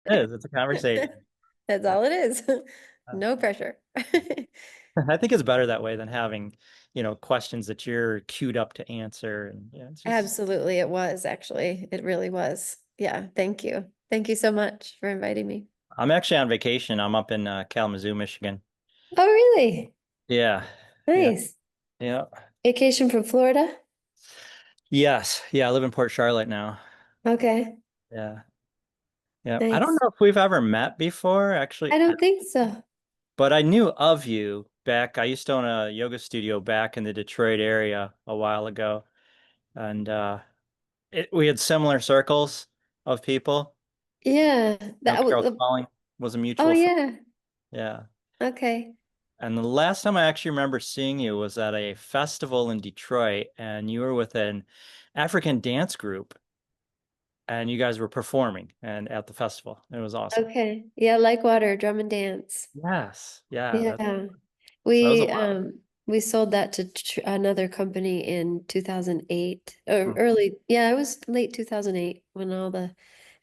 It is. It's a conversation. That's Yeah. all it is. No pressure. I think it's better that way than having, questions that you're queued up to answer. And yeah, it's just, Absolutely, it was actually. It really was. Yeah, thank you. Thank you so much for inviting me. I'm actually on vacation. I'm up in Kalamazoo, Michigan. Oh, really? Yeah. Yeah. Nice. Yeah. Vacation from Florida? Yes. Yeah. I live in Port Charlotte now. Okay, Yeah. Yeah. I don't nice. know if we've ever met before, actually, I don't think so. but I knew of you back. I used to own a yoga studio back in the Detroit area a while ago. And we had similar circles of people. Yeah, that was, Carol Calling was a oh mutual friend. yeah. Yeah. Okay. And the last time I actually remember seeing you was at a festival in Detroit, and you were with an African dance group, and you guys were performing and at the festival. It was awesome. Okay. Yeah, like water, drum and dance. Yes. Yeah, Yeah. that was a We while. we sold that to another company in 2008 or Mm. early, yeah, it was late 2008 when all the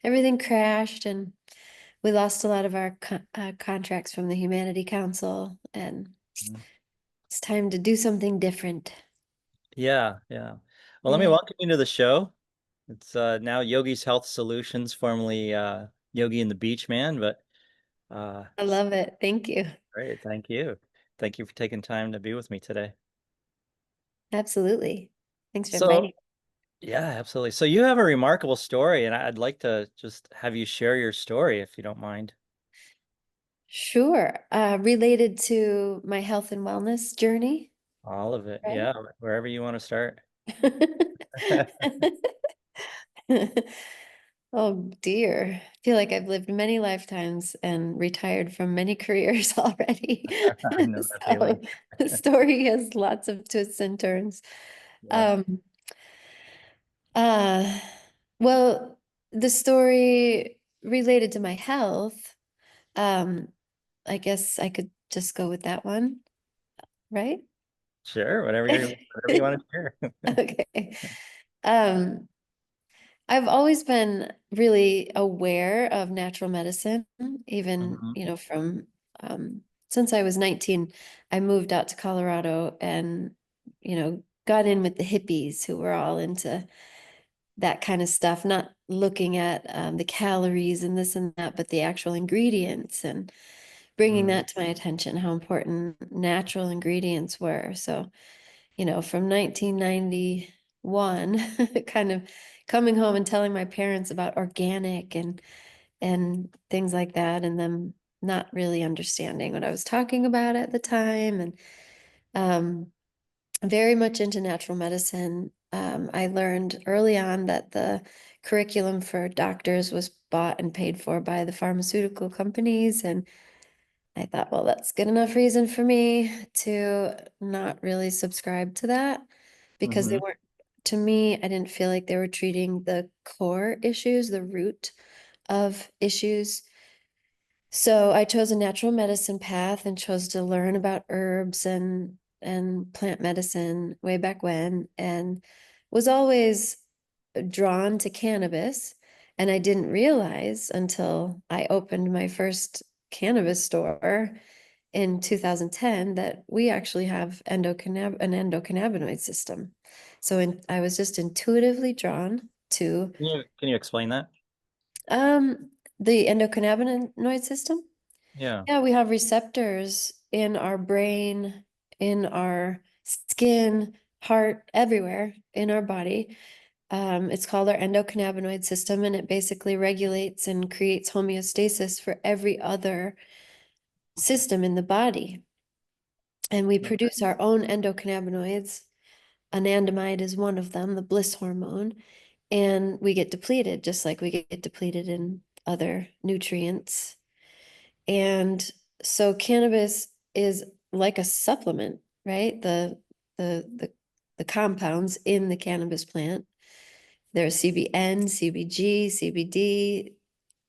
everything crashed and we lost a lot of our contracts from the Humanity Council and Mm. it's time to do something different. Yeah, yeah. Well, let me Yeah. welcome you to the show. It's now Yogi's Health Solutions, formerly Yogi and the Beach Man, but I love it. Thank you. great. Thank you. Thank you for taking time to be with me today. Absolutely. Thanks for So, inviting. yeah, absolutely. So you have a remarkable story, and I'd like to just have you share your story if you don't mind. Sure. Related to my health and wellness journey, All of it. right? Yeah, wherever you want to start. Oh dear. I feel like I've lived many lifetimes and retired from many careers already. I know that So feeling. the story has lots of twists and turns. Yeah, Um, uh, well, the story related to my health, um, I guess I could just go with that one, right? sure. Whatever you want to share. Okay. Um, I've always been really aware of natural medicine, even, Mhm. from since I was 19, I moved out to Colorado and, got in with the hippies who were all into that kind of stuff, not looking at the calories and this and that, but the actual ingredients and bringing Mm. that to my attention, how important natural ingredients were. So, from 1991, kind of coming home and telling my parents about organic and things like that, and them not really understanding what I was talking about at the time, and um, very much into natural medicine. I learned early on that the curriculum for doctors was bought and paid for by the pharmaceutical companies, and I thought, well, that's good enough reason for me to not really subscribe to that because they Hmm. weren't, to me, I didn't feel like they were treating the core issues, the root of issues. So I chose a natural medicine path and chose to learn about herbs and plant medicine way back when, and was always drawn to cannabis. And I didn't realize until I opened my first cannabis store in 2010 that we actually have an endocannabinoid system. So I was just intuitively drawn to Can you explain that? um, the endocannabinoid system. Yeah, Yeah, we have receptors in our brain, in our skin, heart, everywhere in our body. It's called our endocannabinoid system, and it basically regulates and creates homeostasis for every other system in the body. And we okay. produce our own endocannabinoids. Anandamide is one of them, the bliss hormone, and we get depleted just like we get depleted in other nutrients. And so cannabis is like a supplement, right? The compounds in the cannabis plant. There's CBN, CBG, CBD,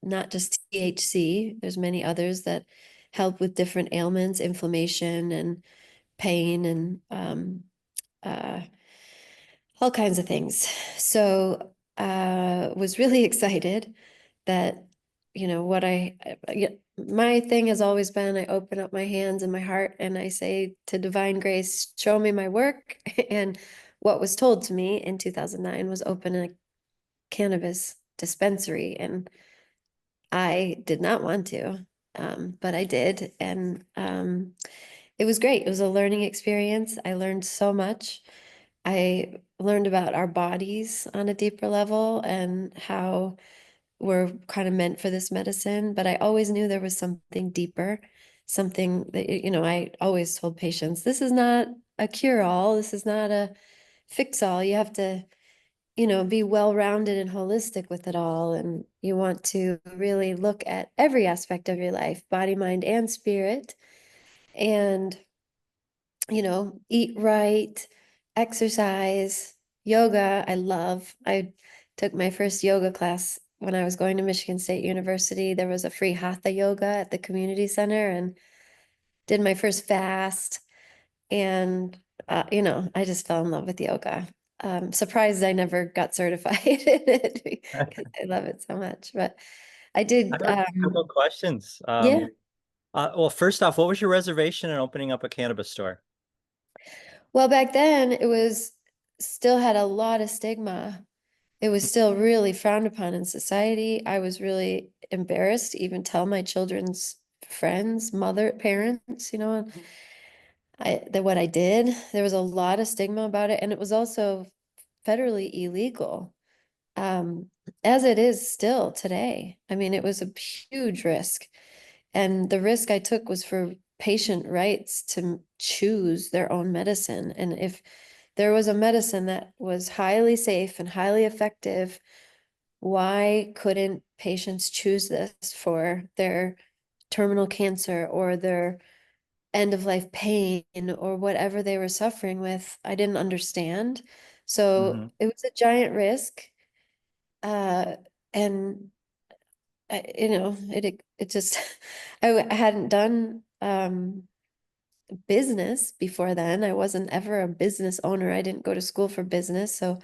not just THC. There's many others that help with different ailments, inflammation and pain and uh, all kinds of things. So was really excited that, what my thing has always been, I open up my hands and my heart and I say to divine grace, show me my work. And what was told to me in 2009 was open a cannabis dispensary. And I did not want to, but I did. And it was great. It was a learning experience. I learned so much. I learned about our bodies on a deeper level and how we're kind of meant for this medicine. But I always knew there was something deeper, something that, I always told patients, this is not a cure-all. This is not a fix-all. You have to be well-rounded and holistic with it all. And you want to really look at every aspect of your life, body, mind, and spirit, and, eat right, exercise, yoga. I love. I took my first yoga class when I was going to Michigan State University. There was a free hatha yoga at the community center and did my first fast. And, I just fell in love with yoga. Surprised I never got certified in it because I love it so much. But I I did, have a couple of questions. yeah. Well, first off, what was your reservation in opening up a cannabis store? Well, back then it was still had a lot of stigma. It was still really frowned upon in society. I was really embarrassed to even tell my children's friends, parents, that what I did. There was a lot of stigma about it, and it was also federally illegal, um, as it is still today. I mean, it was a huge risk. And the risk I took was for patient rights to choose their own medicine. And if there was a medicine that was highly safe and highly effective, why couldn't patients choose this for their terminal cancer or their end of life pain or whatever they were suffering with? I didn't understand. So Hmm. it was a giant risk. Uh, and it just I hadn't done business before then. I wasn't ever a business owner. I didn't go to school for business, so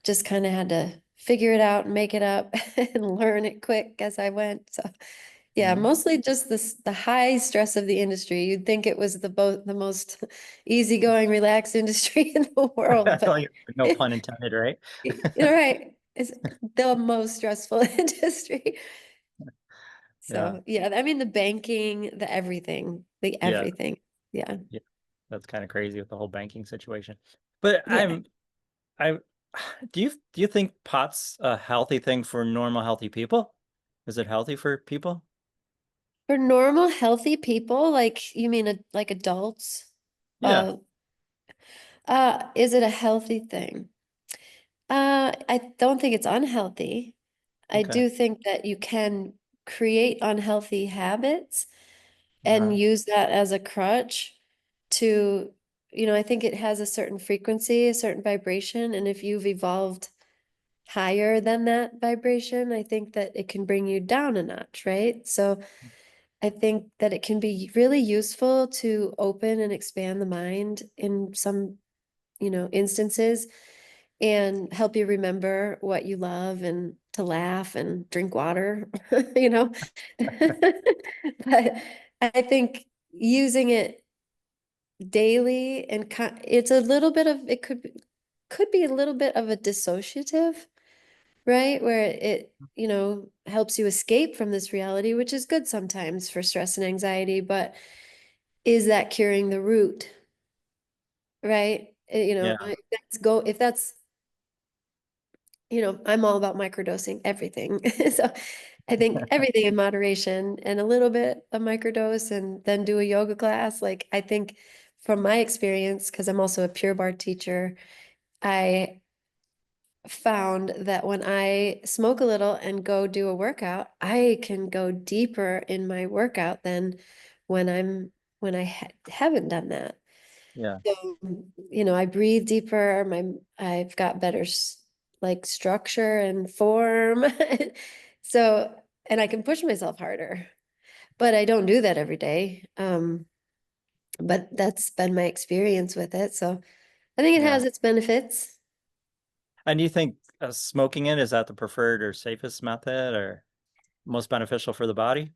just kind of had to figure it out and make it up and learn it quick as I went. So yeah, Hmm. mostly just the high stress of the industry. You'd think it was the most easygoing, relaxed industry in the world, but Like, no pun intended, right? you're right. It's the most stressful industry. Yeah, So yeah, I mean the banking, the everything, the yeah, everything. Yeah. yeah. That's kind of crazy with the whole banking situation. But Yeah. I, do you think pot's a healthy thing for normal, healthy people? Is it healthy for people? For normal, healthy people, like you mean like adults, Yeah. is it a healthy thing? I don't think it's unhealthy. I Okay. do think that you can create unhealthy habits and Uh, use that as a crutch to, I think it has a certain frequency, a certain vibration, and if you've evolved higher than that vibration, I think that it can bring you down a notch, right? So I think that it can be really useful to open and expand the mind in some, instances and help you remember what you love and to laugh and drink water, you know. But I think using it daily and it's a little bit of it could be a little bit of a dissociative, right? Where it, helps you escape from this reality, which is good sometimes for stress and anxiety, but is that curing the root, right? yeah. If that's, I'm all about microdosing everything. So I think everything in moderation and a little bit of microdose and then do a yoga class. Like I think from my experience, because I'm also a Pure Barre teacher, I found that when I smoke a little and go do a workout, I can go deeper in my workout than when I haven't done that. Yeah. So, I breathe deeper. I've got better like structure and form. So, and I can push myself harder, but I don't do that every day. But that's been my experience with it. So I think it Yeah. has its benefits. And do you think smoking it is that the preferred or safest method or? most beneficial for the body?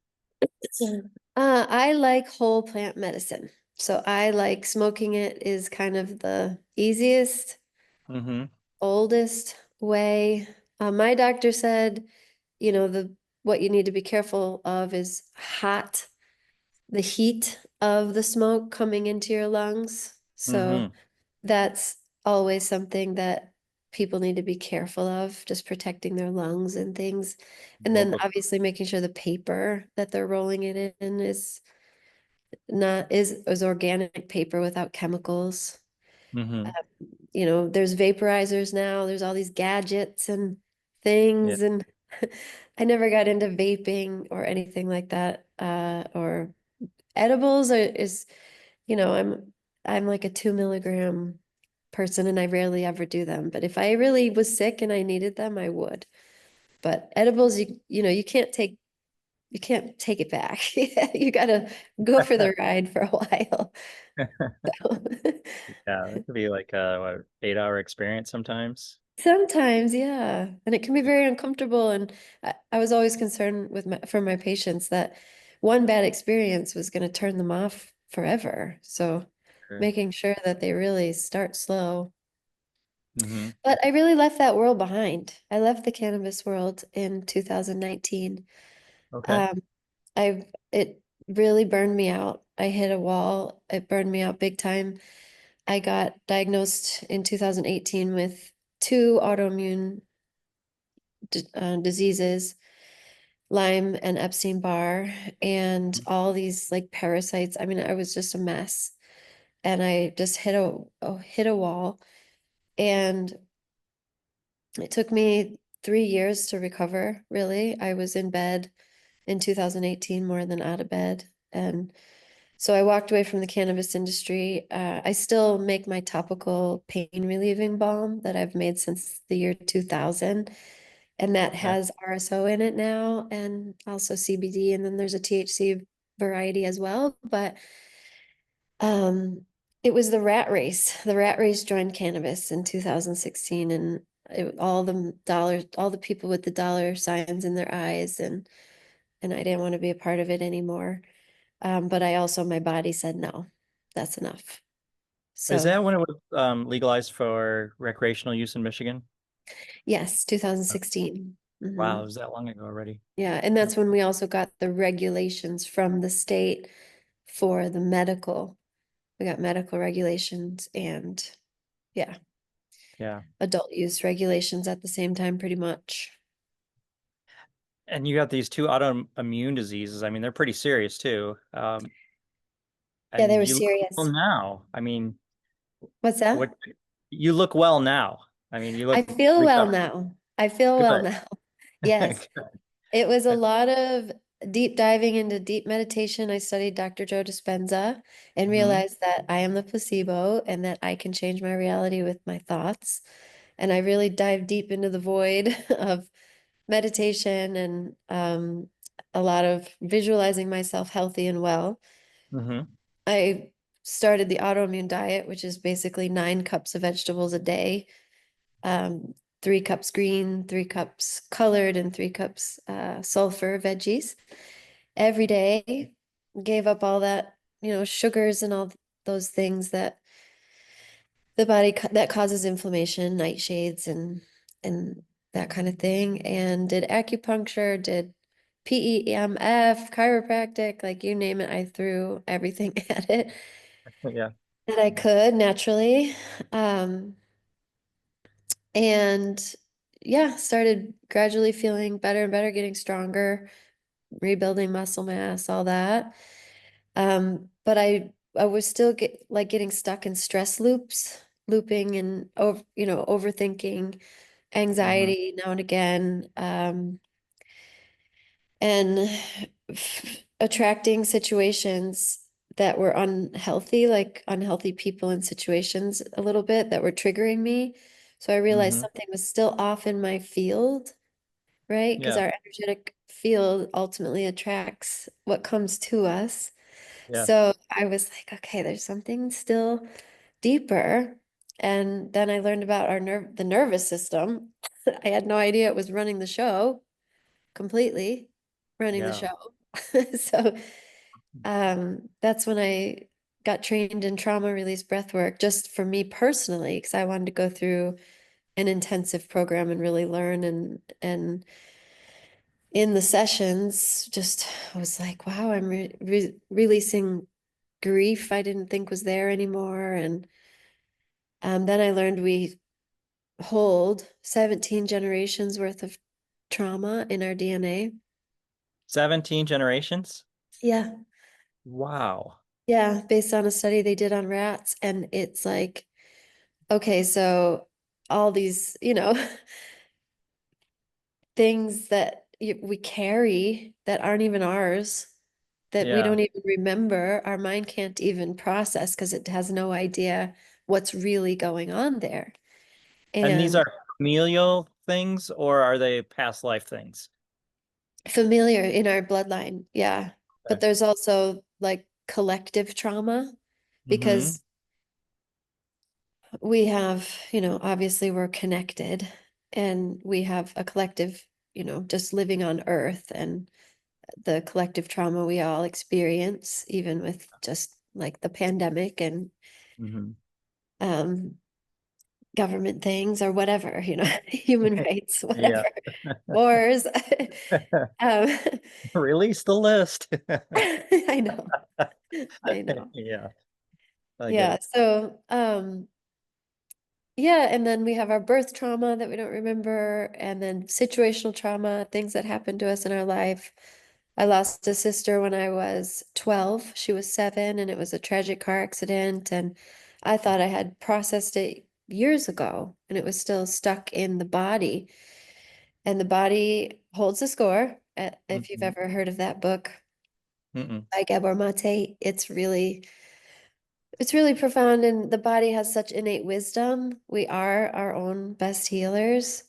I like whole plant medicine. So I like smoking it is kind of the easiest, Mm-hmm. oldest way. My doctor said, the what you need to be careful of is the heat of the smoke coming into your lungs. So Mm-hmm. that's always something that people need to be careful of, just protecting their lungs and things. And then Local. obviously making sure the paper that they're rolling it in is not is organic paper without chemicals. Mm-hmm. There's vaporizers now, there's all these gadgets and Yeah. things, and I never got into vaping or anything like that. Or edibles is, I'm like a 2 milligram person and I rarely ever do them. But if I really was sick and I needed them, I would. But edibles, you can't take it back. You gotta go for the ride for a while. Yeah, it could be like a what, 8 hour experience sometimes. Sometimes, yeah. And it can be very uncomfortable. And I was always concerned for my patients that one bad experience was going to turn them off forever. So Sure. making sure that they really start slow. Mm-hmm. But I really left that world behind. I left the cannabis world in 2019. Okay. Um, it really burned me out. I hit a wall. It burned me out big time. I got diagnosed in 2018 with two autoimmune diseases, Lyme and Epstein-Barr, and all these like parasites. I mean, I was just a mess, and I just hit a wall, and it took me 3 years to recover. Really, I was in bed in 2018 more than out of bed, and so I walked away from the cannabis industry. I still make my topical pain relieving balm that I've made since the year 2000. And that Okay. has RSO in it now and also CBD. And then there's a THC variety as well. But um, it was the rat race. The rat race joined cannabis in 2016 and all the people with the dollar signs in their eyes. And I didn't want to be a part of it anymore. But my body said, no, that's enough. Is So that when it was legalized for recreational use in Michigan? yes, 2016. Wow, it Mhm. was that long ago already. Yeah, and that's when we also got the regulations from the state for the medical. We got medical regulations and yeah, Yeah. adult use regulations at the same time, pretty much. And you got these two autoimmune diseases. I mean, they're pretty serious too. Yeah, they And were you look well serious. now. I mean, What's that? what you look well now. I mean, you I look feel well recovered. now. I feel well Good. now. Yes. It was a lot of deep diving into deep meditation. I studied Dr. Joe Dispenza and Hmm. realized that I am the placebo and that I can change my reality with my thoughts. And I really dived deep into the void of meditation and a lot of visualizing myself healthy and well. Hmm. I started the autoimmune diet, which is basically 9 cups of vegetables a day, 3 cups green, 3 cups colored, and 3 cups sulfur veggies every day. Gave up all that, sugars and all those things that that causes inflammation, nightshades and that kind of thing. And did acupuncture, did PEMF, chiropractic, like you name it, I threw everything at it Yeah. that I could naturally. Um, and yeah, started gradually feeling better and better, getting stronger, rebuilding muscle mass, all that. But I was still getting stuck in stress loops, looping and overthinking, Hmm. anxiety now and again, and attracting situations that were unhealthy, like unhealthy people and situations a little bit that were triggering me. So I realized Hmm. something was still off in my field, right? Because Yeah. our energetic field ultimately attracts what comes to us. Yeah. So I was like, okay, there's something still deeper. And then I learned about the nervous system. I had no idea it was running the show completely. running the Yeah. show. So that's when I got trained in trauma release breath work, just for me personally, because I wanted to go through an intensive program and really learn. And in the sessions, just I was like, wow, I'm releasing grief I didn't think was there anymore. And then I learned we hold 17 generations worth of trauma in our DNA. 17 generations? Yeah. Wow. Yeah, based on a study they did on rats. And it's like, okay, so all these, things that we carry that aren't even ours, that we Yeah. don't even remember, our mind can't even process because it has no idea what's really going on there. And these And are familial things or are they past life things? familiar in our bloodline, yeah. But Okay. there's also like collective trauma Mm-hmm. because we have, obviously we're connected and we have a collective, just living on Earth and the collective trauma we all experience, even with just like the pandemic and Mm-hmm. um, government things or whatever, human rights, Yeah. whatever, wars. um, Release the list. I know, I know. Yeah, I get Yeah. it. So, yeah, and then we have our birth trauma that we don't remember, and then situational trauma, things that happened to us in our life. I lost a sister when I was 12. She was 7, and it was a tragic car accident. And I thought I had processed it years ago, and it was still stuck in the body. And the body holds a score. If you've Mhm. ever heard of that book Mm-mm. by Gabor Mate, it's really profound, and the body has such innate wisdom. We are our own best healers.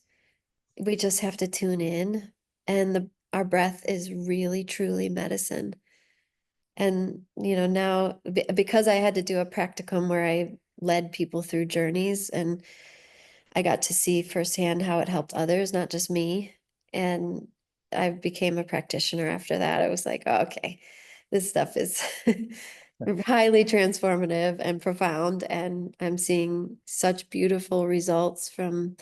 We just have to tune in, and our breath is really truly medicine. And now because I had to do a practicum where I led people through journeys, and I got to see firsthand how it helped others, not just me. And I became a practitioner after that. I was like, oh, okay, this stuff is highly transformative and profound. And I'm seeing such beautiful results from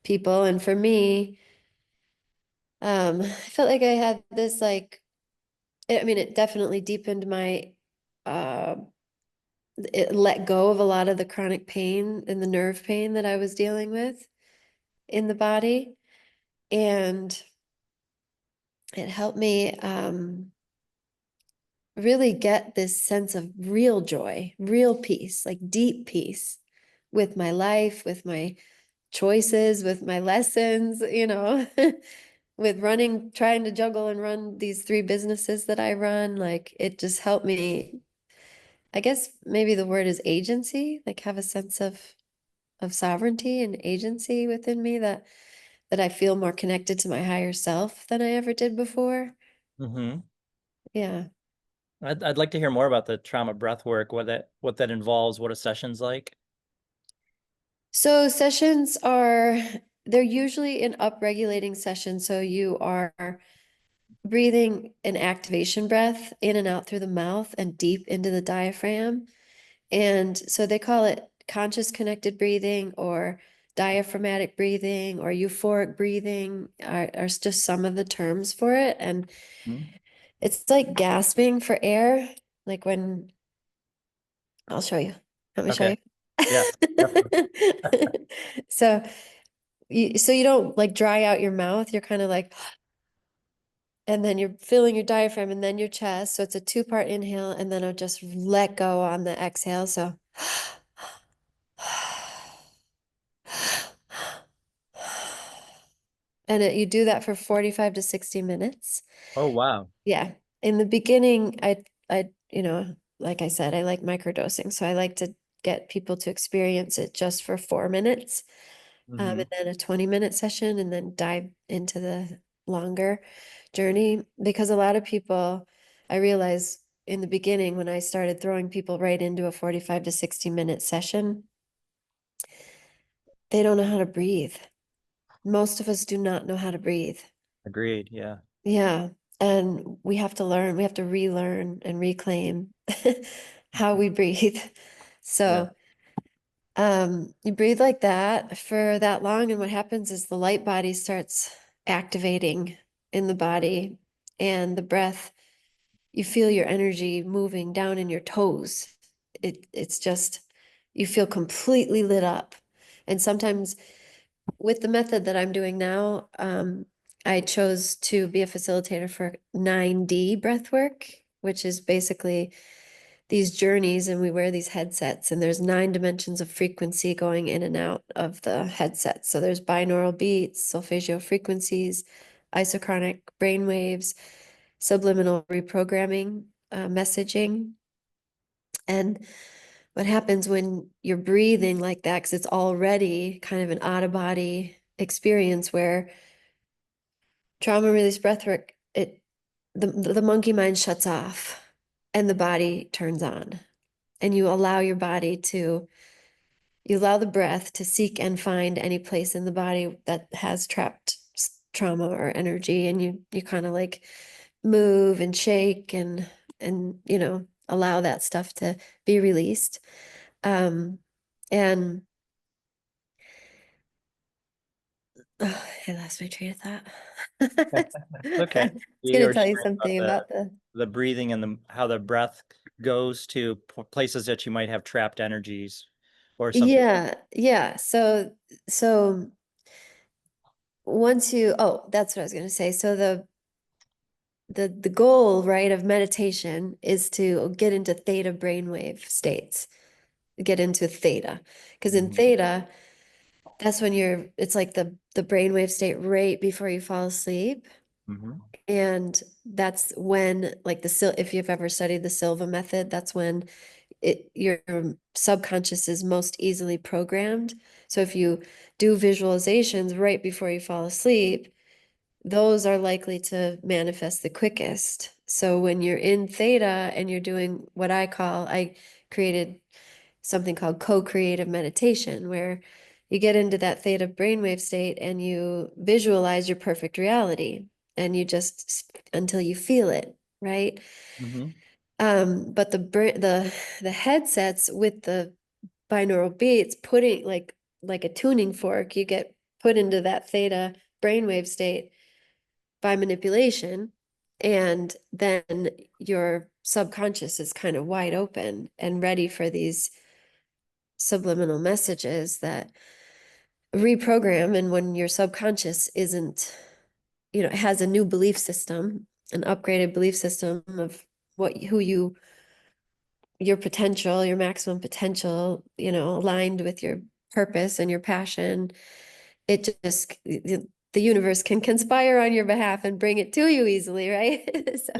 people. And for me, I felt like I had this like, I mean, it definitely deepened uh, it let go of a lot of the chronic pain and the nerve pain that I was dealing with in the body. And it helped me really get this sense of real joy, real peace, like deep peace with my life, with my choices, with my lessons, with running, trying to juggle and run these 3 businesses that I run. Like it just helped me, I guess maybe the word is agency, like have a sense of sovereignty and agency within me that I feel more connected to my higher self than I ever did before. Mm-hmm. Yeah. I'd like to hear more about the trauma breath work, what that involves, what a session's like. So they're usually an upregulating session. So you are breathing an activation breath in and out through the mouth and deep into the diaphragm. And so they call it conscious connected breathing or diaphragmatic breathing or euphoric breathing are just some of the terms for it. And Mhm. it's like gasping for air, like when I'll show you. Let me show Okay. you. Yes, definitely. So you don't like dry out your mouth. You're kind of like, and then you're filling your diaphragm and then your chest. So it's a 2-part inhale and then I'll just let go on the exhale. So and you do that for 45 to 60 minutes. Oh, wow. Yeah. In the beginning, like I said, I like microdosing. So I like to get people to experience it just for 4 minutes, Mm-hmm. and then a 20-minute session, and then dive into the longer journey. Because a lot of people, I realized in the beginning when I started throwing people right into a 45 to 60-minute session, they don't know how to breathe. Most of us do not know how to breathe. Agreed. Yeah. Yeah. And we have to learn, we have to relearn and reclaim how we breathe. Yeah. So you breathe like that for that long, and what happens is the light body starts activating in the body, and the breath, you feel your energy moving down in your toes. It's just, you feel completely lit up. And sometimes with the method that I'm doing now, I chose to be a facilitator for 9D breath work, which is basically these journeys, and we wear these headsets, and there's 9 dimensions of frequency going in and out of the headset. So there's binaural beats, solfeggio frequencies, isochronic brain waves, subliminal reprogramming, messaging. And what happens when you're breathing like that, because it's already kind of an out of body experience where trauma release breathwork, the monkey mind shuts off and the body turns on. And you allow your body to, you allow the breath to seek and find any place in the body that has trapped trauma or energy. And you kind of like move and shake and, allow that stuff to be released. And oh, I lost my train of thought. Okay. I was You going to were tell you sharing something about about the, the breathing and how the breath goes to places that you might have trapped energies or something. yeah, yeah. So once you, oh, that's what I was going to say. So the goal, right, of meditation is to get into theta brainwave states, get into theta. Because in Mhm. theta, that's when it's like the brainwave state right before you fall asleep. Mhm. And that's when, like if you've ever studied the Silva method, that's when your subconscious is most easily programmed. So if you do visualizations right before you fall asleep, those are likely to manifest the quickest. So when you're in theta and you're doing what I created something called co-creative meditation, where you get into that theta brainwave state and you visualize your perfect reality and you just until you feel it, right? Mhm. But the headsets with the binaural beats, putting like a tuning fork, you get put into that theta brainwave state by manipulation, and then your subconscious is kind of wide open and ready for these subliminal messages that reprogram. And when your subconscious isn't, has a new belief system, an upgraded belief system of your potential, your maximum potential, aligned with your purpose and your passion, it just, the universe can conspire on your behalf and bring it to you easily, right? So,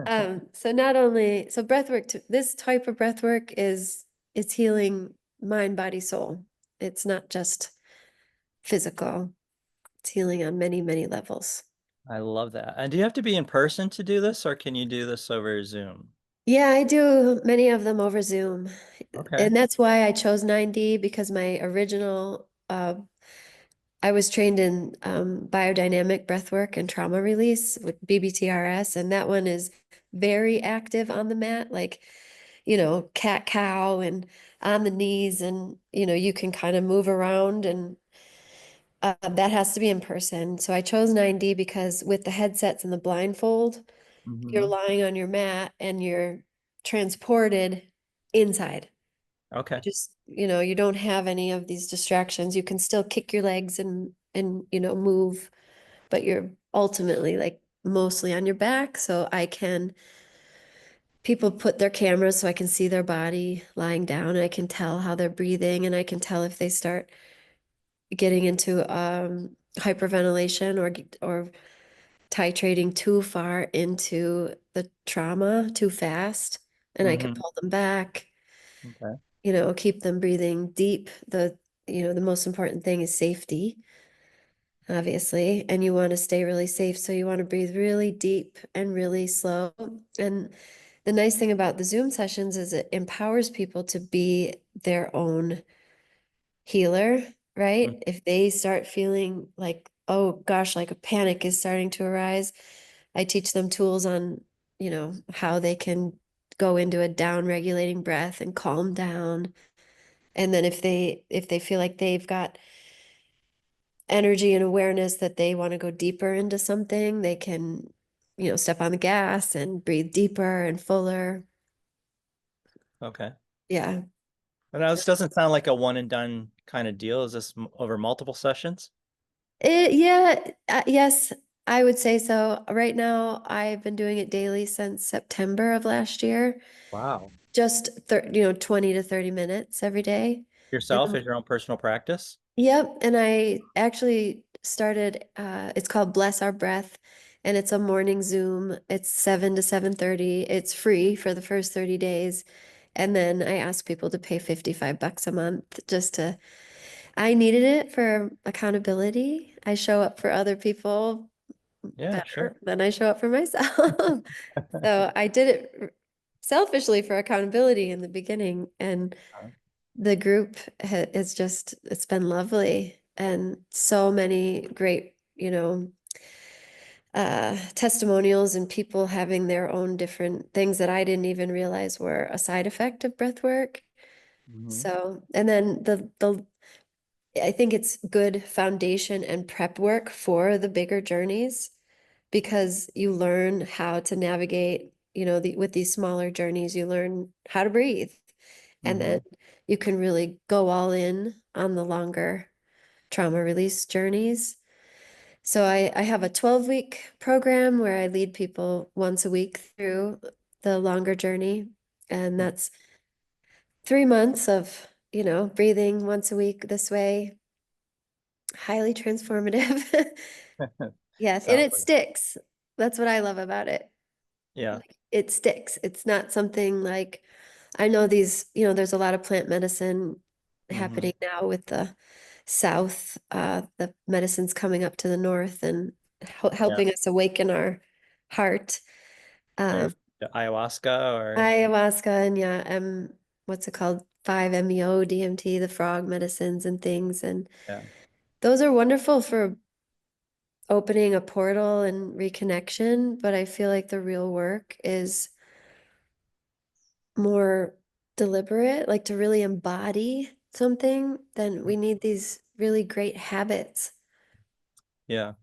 Yeah. so not only, so breath work, this type of breath work it's healing mind, body, soul. It's not just physical. It's healing on many, many levels. I love that. And do you have to be in person to do this, or can you do this over Zoom? Yeah, I do many of them over Zoom. Okay. And that's why I chose 9D, because my original, I was trained in biodynamic breathwork and trauma release with BBTRS, and that one is very active on the mat, like, cat cow and on the knees, and you can kind of move around, and that has to be in person. So I chose 9D because with the headsets and the blindfold, you're Mhm. lying on your mat and you're transported inside. Okay. You don't have any of these distractions. You can still kick your legs and move, but you're ultimately like mostly on your back. So people put their cameras so I can see their body lying down, and I can tell how they're breathing, and I can tell if they start getting into hyperventilation or titrating too far into the trauma too fast, and I can Mhm. pull them back, Okay. keep them breathing deep. The most important thing is safety, obviously, and you want to stay really safe. So you want to breathe really deep and really slow. And the nice thing about the Zoom sessions is it empowers people to be their own healer, right? Mm. If they start feeling like, oh gosh, like a panic is starting to arise, I teach them tools on, how they can go into a down regulating breath and calm down. And then if they feel like they've got energy and awareness that they want to go deeper into something, they can, step on the gas and breathe deeper and fuller. Okay. Yeah. And now this doesn't sound like a one and done kind of deal. Is this over multiple sessions? Yeah, yes, I would say so. Right now, I've been doing it daily since September of last year, Wow. just 20 to 30 minutes every day. And Yourself is your own personal practice? yep, and I actually started it's called Bless Our Breath, and it's a morning Zoom. It's 7 to 7:30. It's free for the first 30 days. And then I ask people to pay $55 a month just to I needed it for accountability. I show up for other people Yeah, sure. better than I show up for myself. So I did it selfishly for accountability in the beginning, and the group is just, it's been lovely and so many great, testimonials and people having their own different things that I didn't even realize were a side effect of breath work. Hmm. So, and then the I think it's good foundation and prep work for the bigger journeys because you learn how to navigate, with these smaller journeys, you learn how to breathe. And then Hmm. you can really go all in on the longer trauma release journeys. So I have a 12-week program where I lead people once a week through the longer journey. And that's 3 months of, breathing once a week this way, highly transformative. Yes, and Sounds it like, sticks. That's what I love about it. yeah. Like, it sticks. It's not something like I know these, there's a lot of plant medicine Hmm. happening now with the south, the medicines coming up to the north and Yeah. helping us awaken our heart. Or Um, ayahuasca or Ayahuasca and yeah, what's it called? 5-MeO, DMT, the frog medicines and things. And yeah. those are wonderful for opening a portal and reconnection, but I feel like the real work is more deliberate, like to really embody something, then we need these really great habits. Yeah.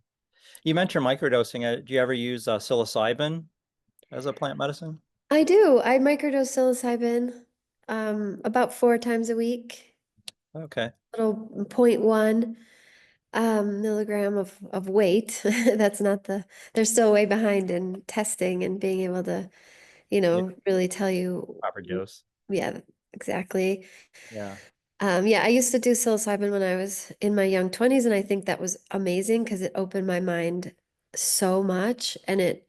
You mentioned microdosing. Do you ever use psilocybin as a plant medicine? I do. I microdose psilocybin about 4 times a week, Okay. little zero point 0.1 milligram of weight. That's not they're still way behind in testing and being able to, Yeah. really tell you, Proper dose. yeah, exactly. Yeah. Yeah, I used to do psilocybin when I was in my young 20s, and I think that was amazing because it opened my mind so much and it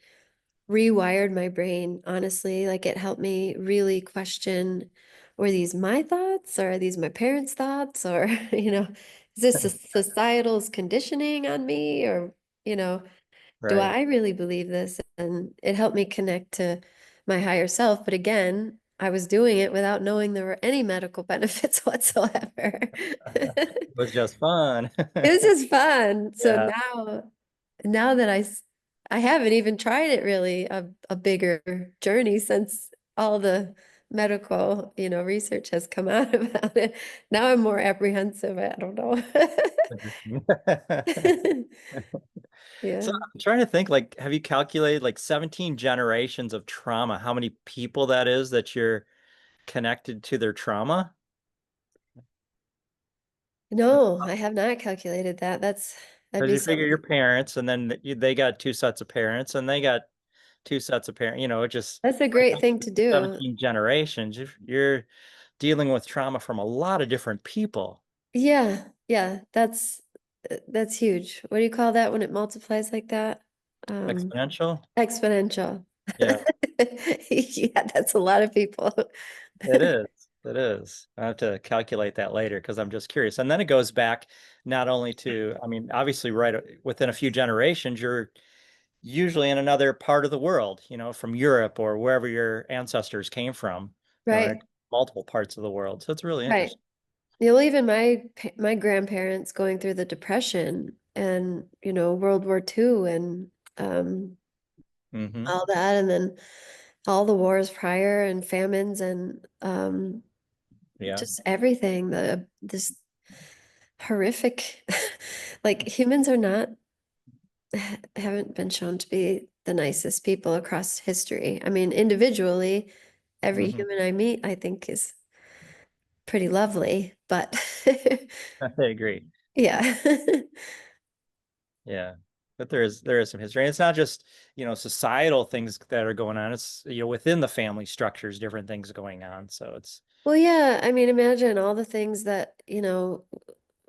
rewired my brain, honestly. Like it helped me really question, were these my thoughts or are these my parents' thoughts? Or, is this societal's conditioning on me? Or, you know, do Right. I really believe this? And it helped me connect to my higher self. But again, I was doing it without knowing there were any medical benefits whatsoever. It was just fun. It was just fun. So Yeah. now that I haven't even tried it really a bigger journey since all the medical, research has come out about it. Now I'm more apprehensive. I don't know. Interesting. So Yeah. I'm trying to think, like, have you calculated like 17 generations of trauma? How many people that is that you're connected to their trauma? That's No, I have not calculated that. That'd because be you figure your something. parents, and then they got two sets of parents, and they got two sets of parents. It just That's a like great thing to do. 17 generations. You're dealing with trauma from a lot of different people. Yeah, yeah, that's huge. What do you call that when it multiplies like that? Um, Exponential? exponential. Yeah, Yeah, that's a lot of people. it is. It is. I have to calculate that later because I'm just curious. And then it goes back not only to, I mean, obviously, right within a few generations, you're usually in another part of the world, from Europe or wherever your ancestors came from, or Right, multiple parts of the world. So it's really right. interesting. Even my grandparents going through the Depression and World War II and um Hmm. all that, and then all the wars prior and famines and Yeah. just everything. The this horrific, like humans are not haven't been shown to be the nicest people across history. I mean, individually, every Hmm. human I meet, I think is pretty lovely, but I agree. yeah. Yeah. But there is some history. And it's not just, societal things that are going on. It's, within the family structures, different things going on. So it's, Well, yeah, I mean, imagine all the things that,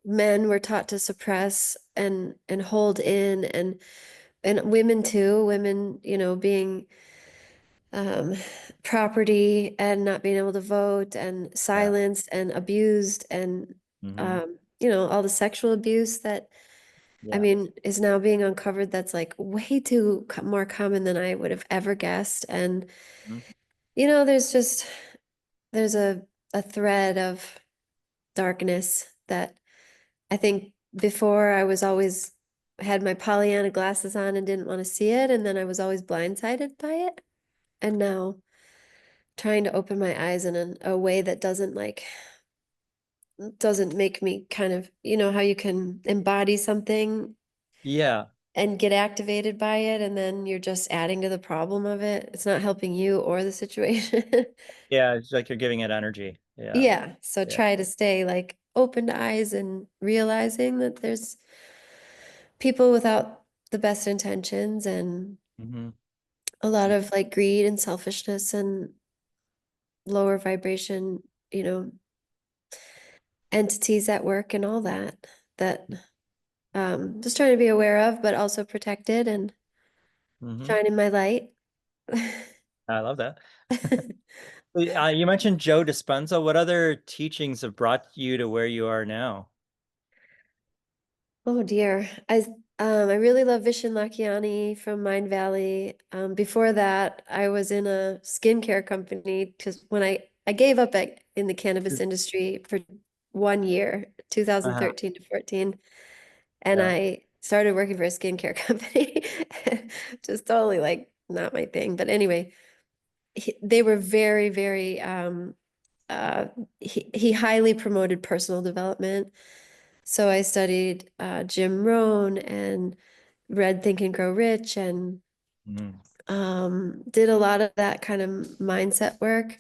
men were taught to suppress and hold in and women too, women, being um property and not being able to vote and yeah. silenced and abused and Hmm. all the sexual abuse that I Yeah. mean is now being uncovered that's like way too more common than I would have ever guessed. And Mhm. there's just there's a thread of darkness that I think before I was always had my Pollyanna glasses on and didn't want to see it, and then I was always blindsided by it. And now trying to open my eyes in a way that doesn't make me kind of, how you can embody something Yeah. and get activated by it, and then you're just adding to the problem of it. It's not helping you or the situation. Yeah. It's like you're giving it energy. Yeah. Yeah, so Yeah. try to stay like open to eyes and realizing that there's people without the best intentions and Hmm. a lot of like greed and selfishness and lower vibration, you know, entities at work and all that just trying to be aware of, but also protected and Hmm. shining my light. I love that. You mentioned Joe Dispenza. What other teachings have brought you to where you are now? Oh dear. I really love Vishen Lakhiani from Mind Valley. Before that, I was in a skincare company because when I gave up in the cannabis industry for 1 year, Uh-huh. 2013 to 14, and Yeah. I started working for a skincare company. Just totally like not my thing. But anyway, they were very, very uh he highly promoted personal development. So I studied Jim Rohn and read Think and Grow Rich and Mm-hmm. did a lot of that kind of mindset work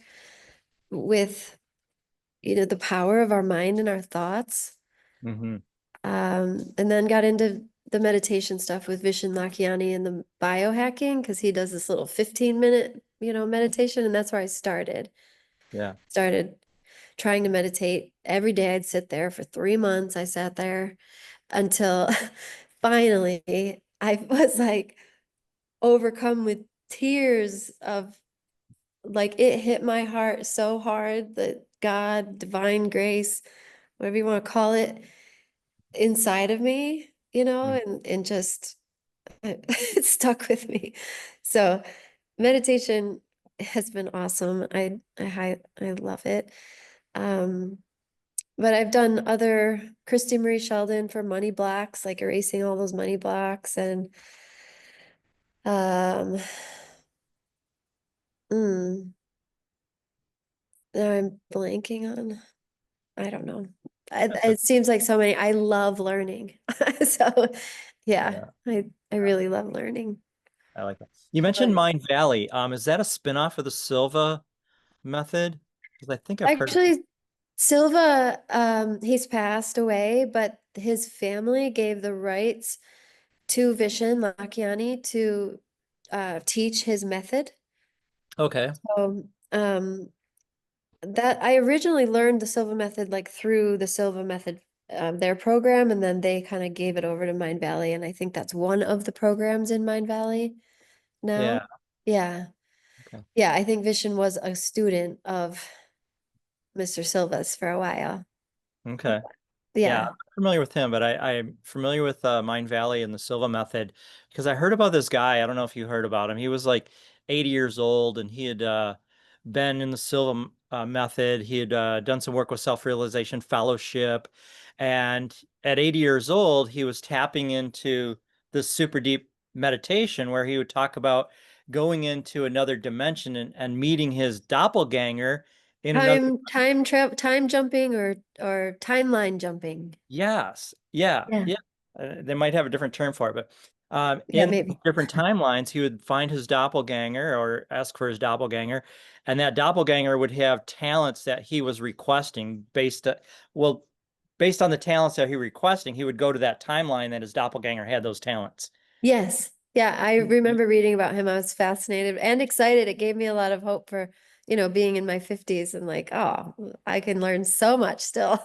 with, the power of our mind and our thoughts. Mm-hmm. And then got into the meditation stuff with Vishen Lakhiani and the biohacking because he does this little 15-minute, meditation. And that's where I started. Yeah. Started trying to meditate every day. I'd sit there for 3 months. I sat there until finally I was like overcome with tears of like it hit my heart so hard that God, divine grace, whatever you want to call it, inside of me, Mm-hmm. and just it stuck with me. So meditation has been awesome. I love it. Um, but I've done other Christy Marie Sheldon for money blocks, like erasing all those money blocks and um mm, now I'm blanking on, I don't know. That's It okay. seems like so many. I love learning. So yeah, Yeah. I really love learning. I like that. You How about mentioned you? Mind Valley. Is that a spinoff of the Silva method? Because I think I've heard. Actually, Silva, he's passed away, but his family gave the rights to Vishen Lakhiani to teach his method. Okay. So, that I originally learned the Silva method like through the Silva method, their program, and then they kind of gave it over to Mind Valley, and I think that's one of the programs in Mind Valley now. Yeah. Yeah, Okay. yeah, I think Vishen was a student of Mr. Silva's for a while. Okay. Yeah, I'm Yeah. not familiar with him, but I'm familiar with Mind Valley and the Silva method because I heard about this guy. I don't know if you heard about him. He was like 80 years old and he had been in the Silva method. He had done some work with Self-Realization Fellowship. And at 80 years old, he was tapping into this super deep meditation where he would talk about going into another dimension and meeting his doppelganger in another. Time jumping or timeline jumping. Yes. Yeah. Yeah. Yeah. They might have a different term for it, but Yeah, in maybe. different timelines, he would find his doppelganger or ask for his doppelganger, and that doppelganger would have talents that he was requesting well, based on the talents that he requesting, he would go to that timeline that his doppelganger had those talents. Yes. Yeah, I remember reading about him. I was fascinated and excited. It gave me a lot of hope for, being in my 50s and like, oh, I can learn so much still.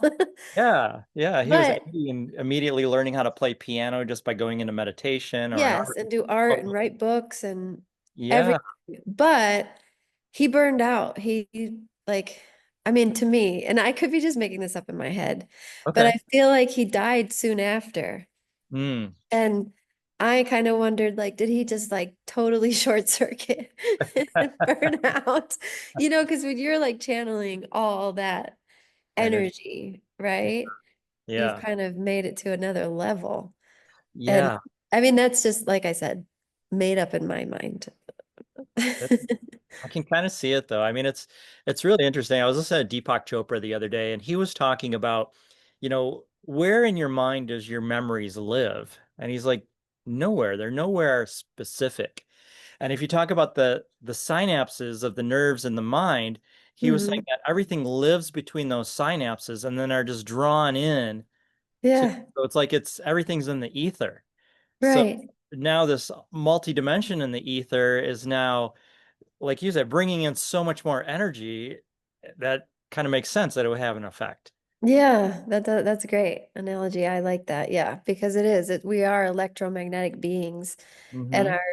Yeah, yeah, he was But 80 and immediately learning how to play piano just by going into meditation or an yes, art. and do art and write books and Yeah. everything. But he burned out. Like, I mean, to me, and I could be just making this up in my head, but I Okay. feel like he died soon after. Mm. And I kind of wondered, like, did he just like totally short circuit and burn out? Because when you're like channeling all that Energy. energy, right? You've Yeah. kind of made it to another level. And Yeah. I mean, that's just, like I said, made up in my mind. I can kind of see it though. I mean, it's really interesting. I was listening to Deepak Chopra the other day, and he was talking about, where in your mind does your memories live? And he's like, nowhere. They're nowhere specific. And if you talk about the synapses of the nerves in the mind, he was saying Mhm. that everything lives between those synapses and then are just drawn in to, Yeah, so it's like it's everything's in the ether. So right. now this multi-dimension in the ether is now, like you said, bringing in so much more energy that kind of makes sense that it would have an effect. Yeah, that's a great analogy. I like that. Yeah, because it is. We are electromagnetic beings, and Hmm. our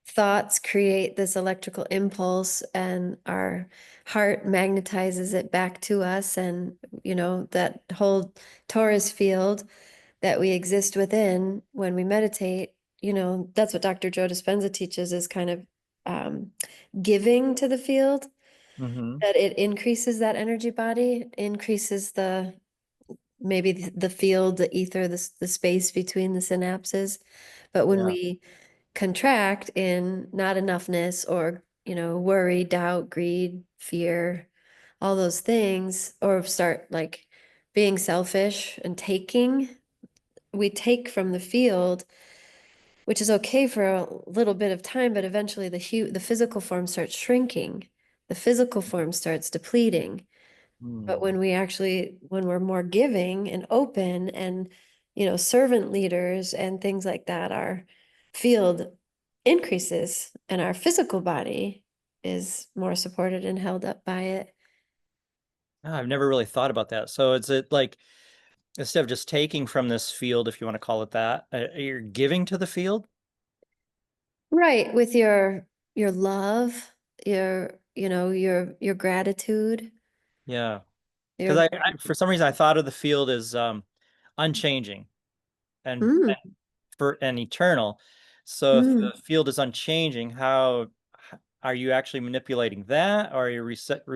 thoughts create this electrical impulse, and our heart magnetizes it back to us. And, that whole torus field that we exist within when we meditate, that's what Dr. Joe Dispenza teaches is kind of um, giving to the field, Hmm. that it increases that energy body, increases maybe the field, the ether, the space between the synapses. But when Yeah. we contract in not enoughness or, worry, doubt, greed, fear, all those things, or start like being selfish and taking, we take from the field, which is okay for a little bit of time, but eventually the physical form starts shrinking. The physical form starts depleting. But Mm. when we're more giving and open and, servant leaders and things like that, our field increases and our physical body is more supported and held up by it. Ah, I've never really thought about that. So is it like instead of just taking from this field, if you want to call it that, you're giving to the field? Right, with your love, your gratitude, Yeah. Because your for some reason I thought of the field as unchanging and mm, and eternal. So if mm. the field is unchanging, are you actually manipulating that? Or are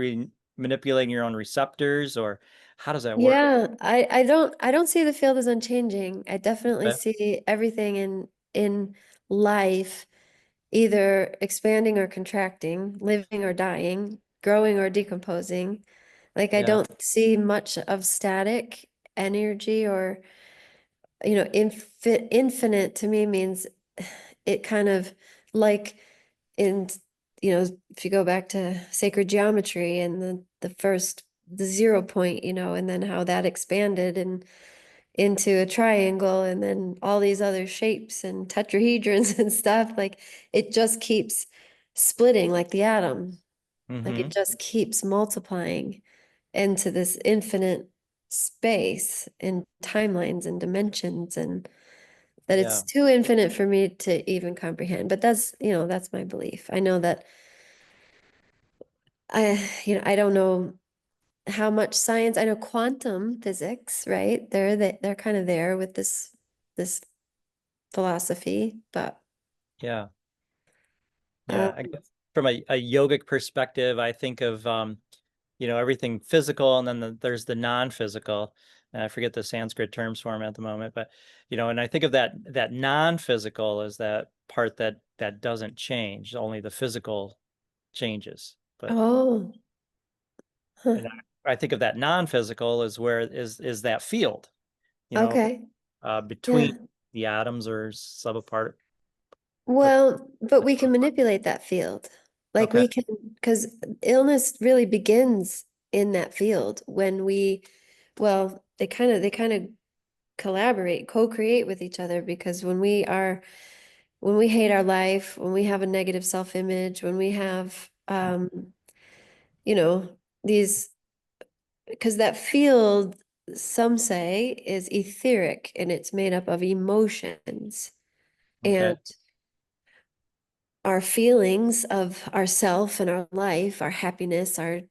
you manipulating your own receptors, or how does that work? Yeah, I don't see the field as unchanging. I definitely Okay. see everything in life either expanding or contracting, living or dying, growing or decomposing. Like I Yeah. don't see much of static energy or, infinite to me means it kind of like in, if you go back to sacred geometry and the 0 point, and then how that expanded and into a triangle and then all these other shapes and tetrahedrons and stuff, like it just keeps splitting like the atom. Like Hmm. it just keeps multiplying into this infinite space and timelines and dimensions, and that it's Yeah. too infinite for me to even comprehend. But that's my belief. I know that I don't know how much science. I know quantum physics, right? They're kind of there with this philosophy, but Yeah. um, Yeah. I guess from a yogic perspective, I think of everything physical, and then there's the non-physical. and I forget the Sanskrit terms for them at the moment, but and I think of that non-physical as that part that doesn't change, only the physical changes. But Oh, huh. and I think of that non-physical as where is that field, you know, Okay. between Yeah. the atoms or subapart. Well, but we can manipulate that field. Like Okay. we can, because illness really begins in that field when well, they kind of collaborate, co-create with each other because when we hate our life, when we have a negative self-image, when we have, you know, these, because that field, some say, is etheric and it's made up of emotions. Okay. And our feelings of ourself and our life, our happiness, our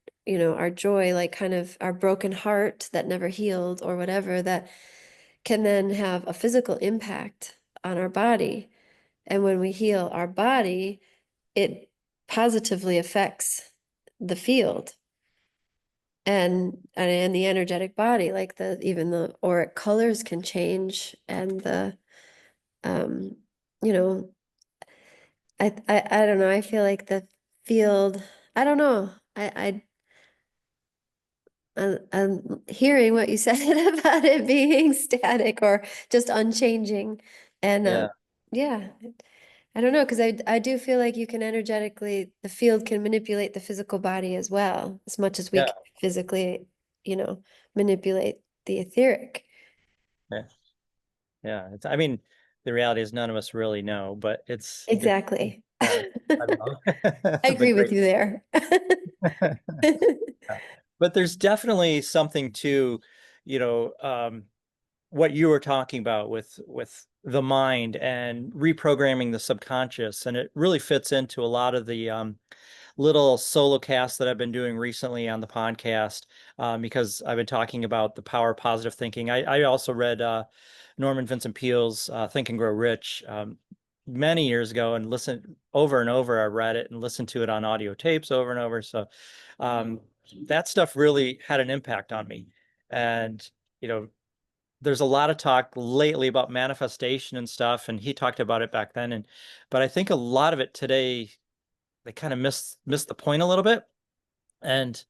joy, like kind of our broken heart that never healed or whatever, that can then have a physical impact on our body. And when we heal our body, it positively affects the field and the energetic body, like even the auric colors can change and the um you know I don't know. I feel like the field, I don't know. I'm hearing what you said about it being static or just unchanging. And Yeah. yeah, I don't know, because I do feel like you can energetically, the field can manipulate the physical body as well, as much as we Yeah. can physically, you know, manipulate the etheric. Yeah. Yeah. I mean, the reality is none of us really know, but it's Exactly. yeah, I don't know. I The agree with great. you there. Yeah. But there's definitely something to, you know, what you were talking about with the mind and reprogramming the subconscious, and it really fits into a lot of the little solo casts that I've been doing recently on the podcast, because I've been talking about the power of positive thinking. I also read Norman Vincent Peale's Think and Grow Rich many years ago and listened over and over. I read it and listened to it on audio tapes over and over. So um, that stuff really had an impact on me. And, you know, there's a lot of talk lately about manifestation and stuff, and he talked about it back then. But I think a lot of it today, they kind of miss the point a little bit. And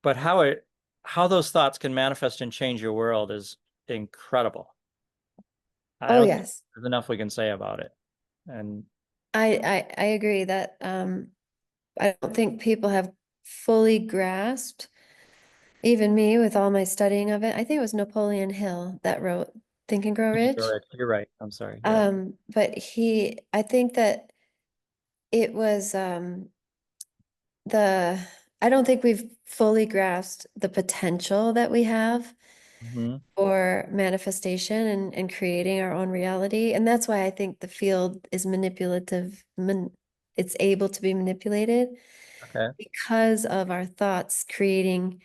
but how those thoughts can manifest and change your world is incredible. I Oh don't think yes. there's enough we can say about it. And I agree that I don't think people have fully grasped, even me with all my studying of it. I think it was Napoleon Hill that wrote Think and Grow Rich. you're right. I'm sorry. Yeah. But I think that it was the I don't think we've fully grasped the potential that we have Hmm. for manifestation and creating our own reality. And that's why I think the field is manipulative, it's able to be manipulated Okay. because of our thoughts creating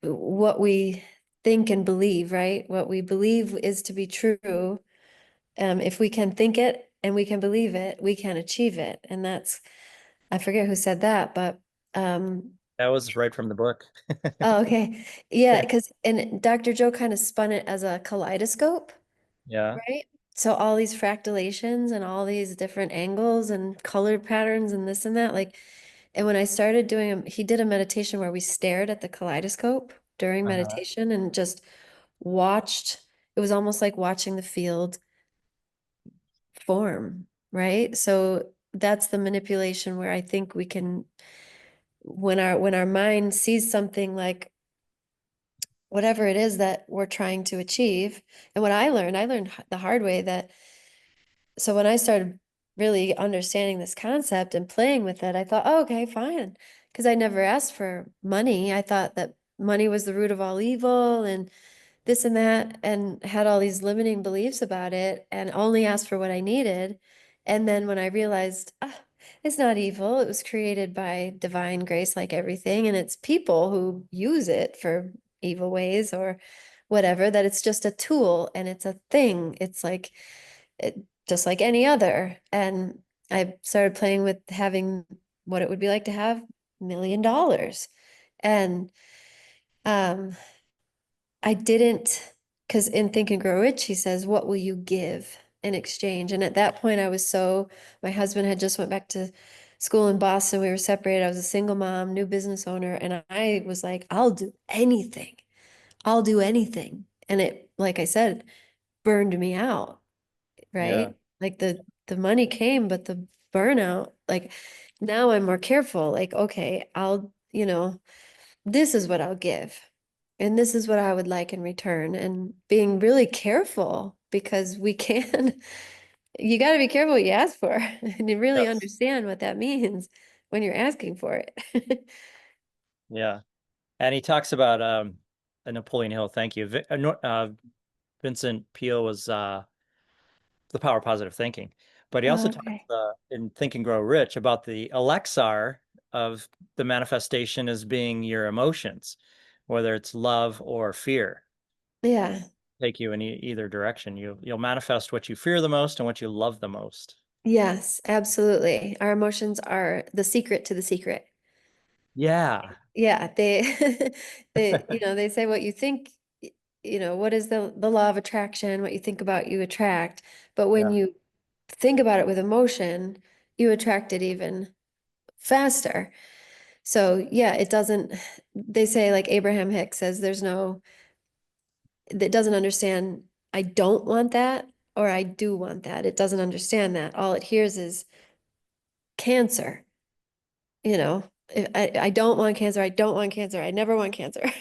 what we think and believe, right? What we believe is to be true. If we can think it and we can believe it, we can achieve it. And I forget who said that, but That was right from the book. oh, okay. Yeah, because and Dr. Joe kind of spun it as a kaleidoscope, Yeah. right? So all these fractalations and all these different angles and color patterns and this and that, like, and when I started doing he did a meditation where we stared at the kaleidoscope during Uh-huh. meditation and just watched. It was almost like watching the field form, right? So that's the manipulation where I think we can, when our mind sees something like whatever it is that we're trying to achieve. And what I learned the hard way that, so when I started really understanding this concept and playing with it, I thought, oh, okay, fine. Because I never asked for money. I thought that money was the root of all evil and this and that, and had all these limiting beliefs about it and only asked for what I needed. And then when I realized, it's not evil, it was created by divine grace, like everything, and it's people who use it for evil ways or whatever, that it's just a tool and it's a thing. It's like it, just like any other. And I started playing with having what it would be like to have $1 million. And um I didn't, because in Think and Grow Rich, he says, what will you give in exchange? And at that point, my husband had just went back to school in Boston. We were separated. I was a single mom, new business owner. And I was like, I'll do anything. I'll do anything. And it, like I said, burned me out, Yeah. right? Like the money came, but the burnout, like now I'm more careful. Like, okay, this is what I'll give. And this is what I would like in return. And being really careful because you got to be careful what you ask for and you really Yes. understand what that means when you're asking for it. Yeah. And he talks about Napoleon Hill. Thank you. Vincent Peale was the power of positive thinking, but he also talks Okay. in Think and Grow Rich about the elixir of the manifestation as being your emotions, whether it's love or fear. Yeah. Take you in either direction. You'll manifest what you fear the most and what you love the most. Yes, absolutely. Our emotions are the secret to the secret. Yeah. Yeah, they say what you think, what is the law of attraction? What you think about, you attract. But when Yeah. you think about it with emotion, you attract it even faster. So yeah, it doesn't, they say like Abraham Hicks says, that doesn't understand, I don't want that or I do want that. It doesn't understand that. All it hears is cancer, you know. I don't want cancer. I don't want cancer. I never want cancer.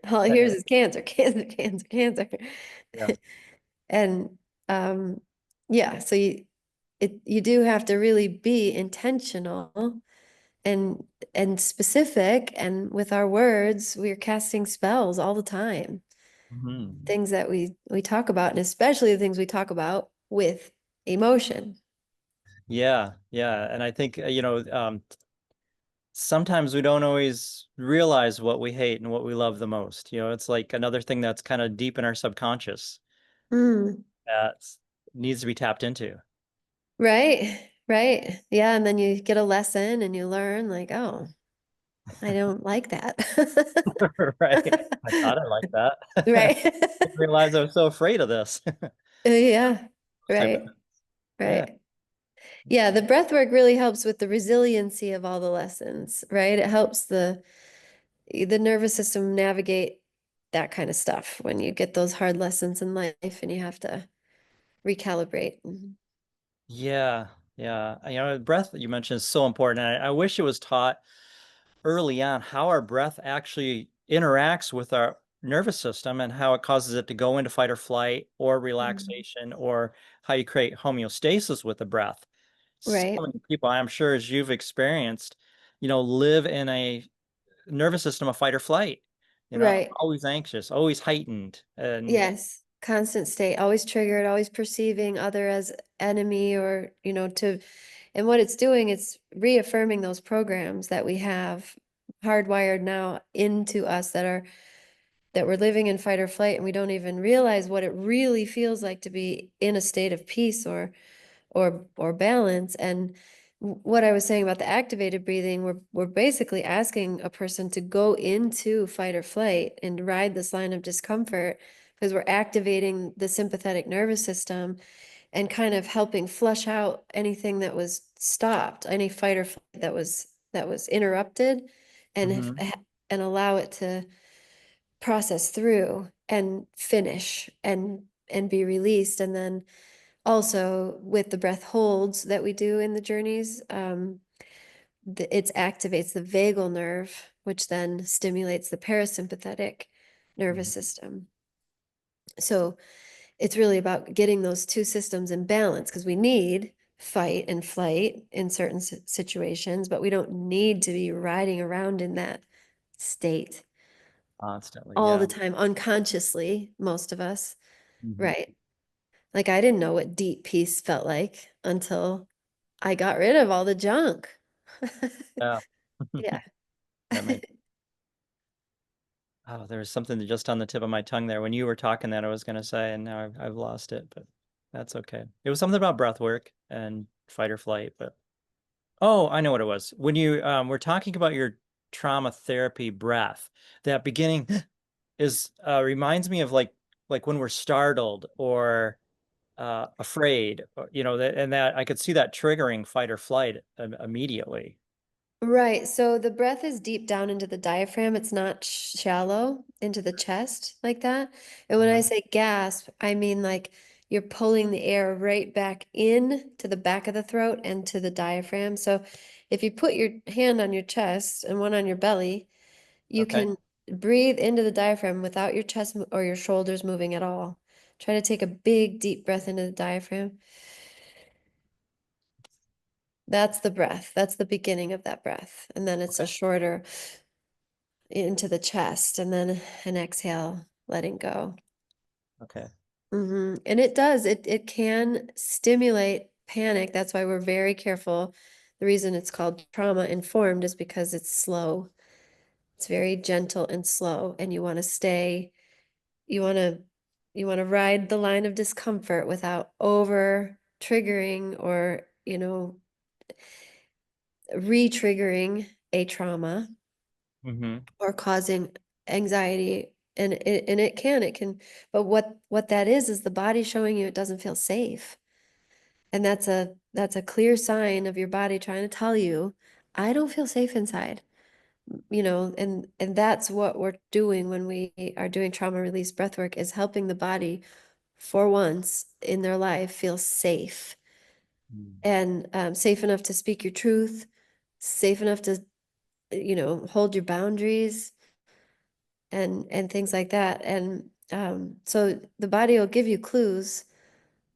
All it hears is cancer, cancer, cancer, cancer. Yeah. And yeah, so you do have to really be intentional and specific, and with our words we're casting spells all the time, Mhm. things that we talk about, and especially the things we talk about with emotion. Yeah. Yeah. And I think, sometimes we don't always realize what we hate and what we love the most. It's like another thing that's kind of deep in our subconscious Mm, that needs to be tapped into. right, right, yeah, and then you get a lesson and you learn like, oh, I don't like that. Right. I thought I liked that. I Right. didn't realize I was so afraid of this. Yeah, Type of right, thing. Yeah. right. Yeah, the breath work really helps with the resiliency of all the lessons, right? It helps the nervous system navigate that kind of stuff when you get those hard lessons in life and you have to recalibrate. Yeah. Yeah. The breath that you mentioned is so important. And I wish it was taught early on how our breath actually interacts with our nervous system and how it causes it to go into fight or flight or Mhm. relaxation, or how you create homeostasis with the breath. So Right, many people, I'm sure, as you've experienced, live in a nervous system of fight or flight, right. always anxious, always heightened. And Yes. Constant state, always triggered, always perceiving other as enemy or, and what it's doing, it's reaffirming those programs that we have hardwired now into us that we're living in fight or flight, and we don't even realize what it really feels like to be in a state of peace or balance. And what I was saying about the activated breathing, we're basically asking a person to go into fight or flight and ride this line of discomfort, because we're activating the sympathetic nervous system and kind of helping flush out anything that was stopped, any fight or flight that was interrupted, and Mhm. and allow it to process through and finish and be released. And then also with the breath holds that we do in the journeys, it activates the vagal nerve, which then stimulates the parasympathetic nervous Mhm. system. So it's really about getting those two systems in balance, because we need fight and flight in certain situations, but we don't need to be riding around in that state Constantly. all the Yeah. time, unconsciously, most of us. Mhm. Right. Like I didn't know what deep peace felt like until I got rid of all the junk. Yeah. Yeah. That makes Oh, there was something just on the tip of my tongue there when you were talking that I was going to say, and now I've lost it, but that's okay. It was something about breath work and fight or flight, but oh, I know what it was. When you were talking about your trauma therapy breath, that beginning is reminds me of like when we're startled or afraid, you know, that and that I could see that triggering fight or flight immediately. Right. So the breath is deep down into the diaphragm. It's not shallow into the chest like that. And when I Uh-huh. say gasp, I mean like you're pulling the air right back in to the back of the throat and to the diaphragm. So if you put your hand on your chest and one on your belly, you Okay. can breathe into the diaphragm without your chest or your shoulders moving at all. Try to take a big, deep breath into the diaphragm. That's the breath. That's the beginning of that breath. And then it's a Okay. shorter into the chest and then an exhale, letting go. Okay. And it does, it can stimulate panic. That's why we're very careful. The reason it's called trauma informed is because it's slow. It's very gentle and slow, and you want to stay, you want to you want to ride the line of discomfort without over triggering or, re-triggering a trauma Hmm. or causing anxiety. And it can, but what that is the body showing you it doesn't feel safe. And that's a clear sign of your body trying to tell you, I don't feel safe inside. And that's what we're doing when we are doing trauma release breath work, is helping the body for once in their life feel safe, and safe enough to speak your truth, safe enough to hold your boundaries and things like that. And so the body will give you clues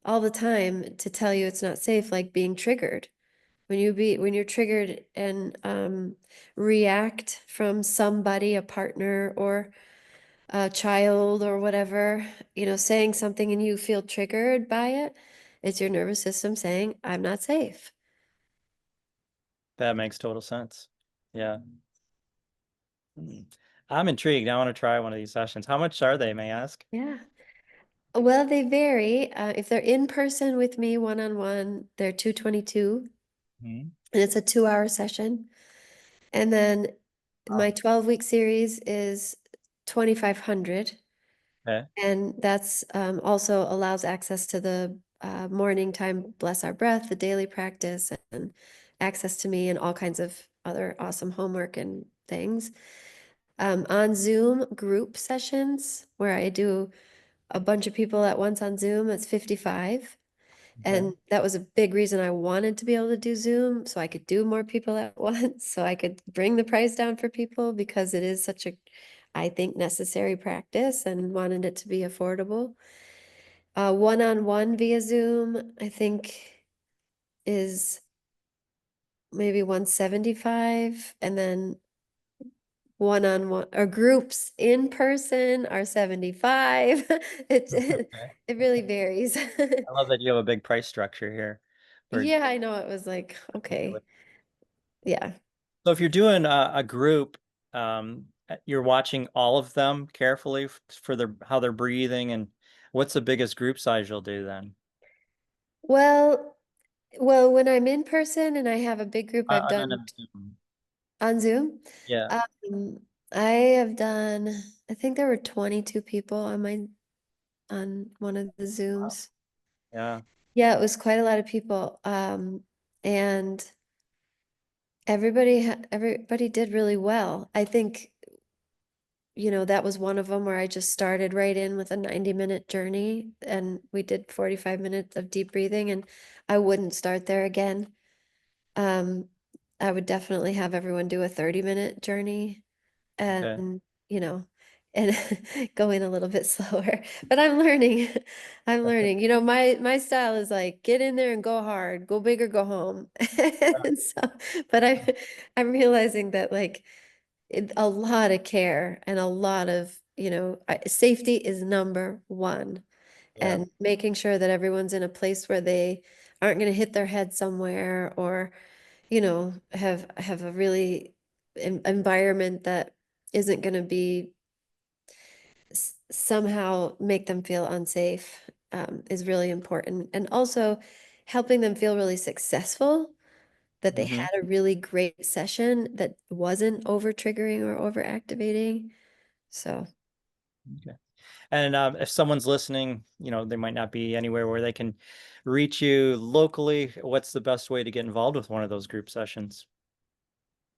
all the time to tell you it's not safe, like being triggered. When you're triggered and react from somebody, a partner or a child or whatever, saying something and you feel triggered by it, it's your nervous system saying, I'm not safe. That makes total sense. Yeah. Hmm. I'm intrigued. I want to try one of these sessions. How much are they, may I ask? Yeah. Well, they vary. If they're in person with me one-on-one, they're 222, Hmm. and it's a 2-hour session. And then Wow. my 12-week series is 2,500. Okay. And that's also allows access to the morning time, bless our breath, the daily practice, and access to me and all kinds of other awesome homework and things. On Zoom group sessions where I do a bunch of people at once on Zoom, it's 55. Okay. And that was a big reason I wanted to be able to do Zoom, so I could do more people at once, so I could bring the price down for people, because it is such a, I think, necessary practice, and wanted it to be affordable. One-on-one via Zoom, I think, is maybe 175, and then one-on-one or groups in person are 75. Okay. It really varies. I love that you have a big price structure here. For Yeah, I know, it was like, okay. Yeah. so if you're doing a group, you're watching all of them carefully for their how they're breathing, and what's the biggest group size you'll do then? Well, well, when I'm in person and I have a big group, I've No, no, done no. on Zoom. Yeah. I have done, I think there were 22 people on one of the Wow. Zooms. Yeah. Yeah, it was quite a lot of people. And everybody did really well. I think, that was one of them where I just started right in with a 90-minute journey, and we did 45 minutes of deep breathing, and I wouldn't start there again. Um, I would definitely have everyone do a 30-minute journey, Okay. and, you know, and go in a little bit slower. But I'm learning. I'm learning. My style is like get in there and go hard, go big or go home. And so, but I'm realizing that, like, a lot of care and a lot of, safety is number one, Yeah. and making sure that everyone's in a place where they aren't going to hit their head somewhere, or, have a really environment that isn't going to be somehow make them feel unsafe, is really important. And also helping them feel really successful, that they Hmm. had a really great session that wasn't over triggering or over activating. So, Okay. And if someone's listening, they might not be anywhere where they can reach you locally. What's the best way to get involved with one of those group sessions?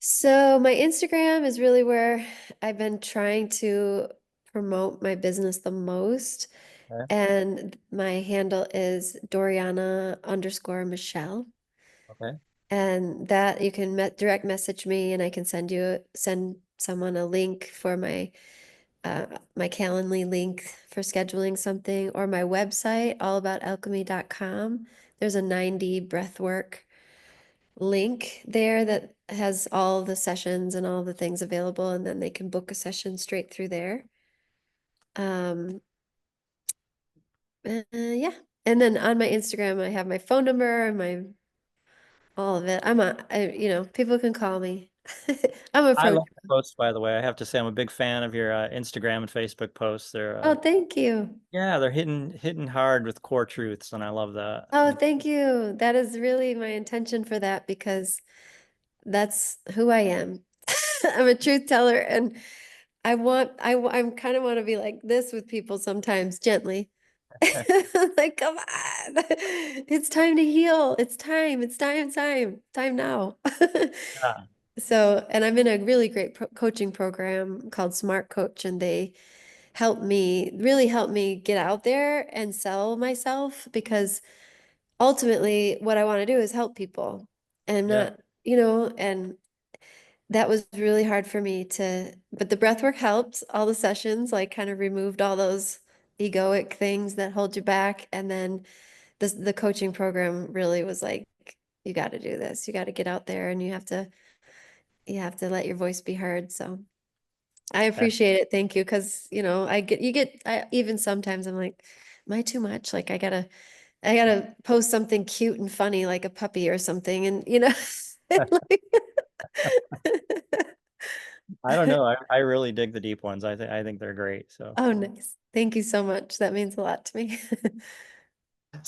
So my Instagram is really where I've been trying to promote my business the most. Okay. And my handle is Dorianna_Michelle. Okay. And that you can direct message me and I can send someone a link for my Calendly link for scheduling something or my website, allaboutalchemy.com. There's a 90 breathwork link there that has all the sessions and all the things available, and then they can book a session straight through there. Um, yeah. And then on my Instagram, I have my phone number and my all of it. People can call me. I'm I love the approachable. posts, by the way. I have to say I'm a big fan of your Instagram and Facebook posts. They're Oh, thank you. yeah, they're hitting hard with core truths, and I love that. Oh, thank you. That is really my intention for that because that's who I am. I'm a truth teller and I'm kind of want to be like this with people sometimes, gently. Like, come on. It's time to heal. Time now. Yeah, So, and I'm in a really great coaching program called Smart Coach, and they really help me get out there and sell myself because ultimately what I want to do is help people and yeah, not, and that was really hard for me but the breath work helped. All the sessions like kind of removed all those egoic things that hold you back. And then the coaching program really was like, you got to do this. You got to get out there and you have to let your voice be heard. So I yeah. appreciate it. Thank you. Cause even sometimes I'm like, am I too much? Like I gotta post something cute and funny like a puppy or something. And like, I don't know. I really dig the deep ones. I think they're great. So oh, nice. Thank you so much. That means a lot to me.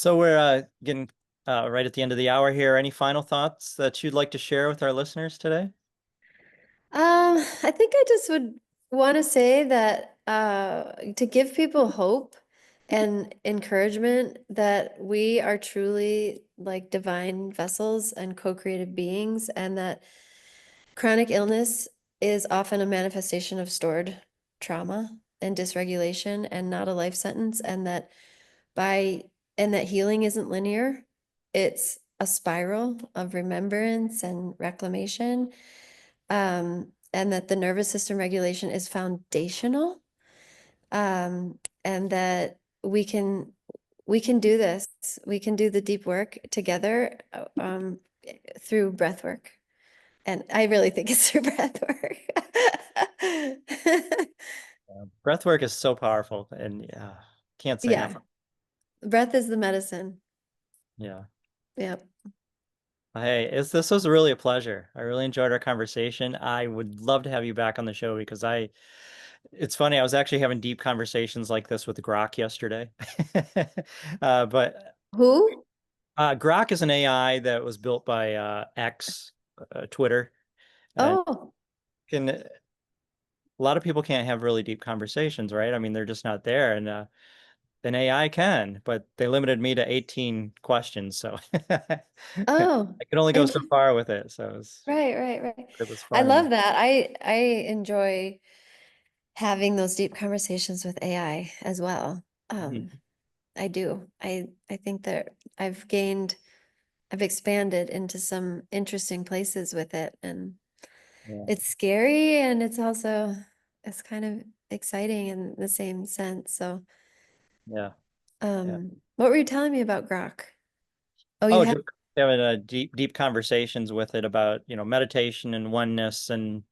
we're getting right at the end of the hour here. Any final thoughts that you'd like to share with our listeners today? I think I just would want to say that to give people hope and encouragement that we are truly like divine vessels and co-creative beings, and that chronic illness is often a manifestation of stored trauma and dysregulation and not a life sentence, and by that healing isn't linear. It's a spiral of remembrance and reclamation. And that the nervous system regulation is foundational. And that we can do this. We can do the deep work together through breath work. And I really think it's through breath work. Breath work is so powerful, and yeah, can't say enough. Yeah, breath is the medicine. Yeah. Yeah. Hey, this was really a pleasure. I really enjoyed our conversation. I would love to have you back on the show because it's funny, I was actually having deep conversations like this with Grok yesterday. But Who? Grok is an AI that was built by X, Twitter, and Oh, a lot of people can't have really deep conversations, right? I mean, they're just not there, and an AI can, but they limited me to 18 questions, so I oh, could only go so interesting. far with it. So Right, right, right. it was I fun, love and that. I enjoy having those deep conversations with AI as well. mhm, I do. I think that I've expanded into some interesting places with it, and yeah, it's scary and it's kind of exciting in the same sense. So, yeah, yeah. what were you telling me about Grok? Oh, you Oh, have just having a deep conversations with it about, meditation and oneness and,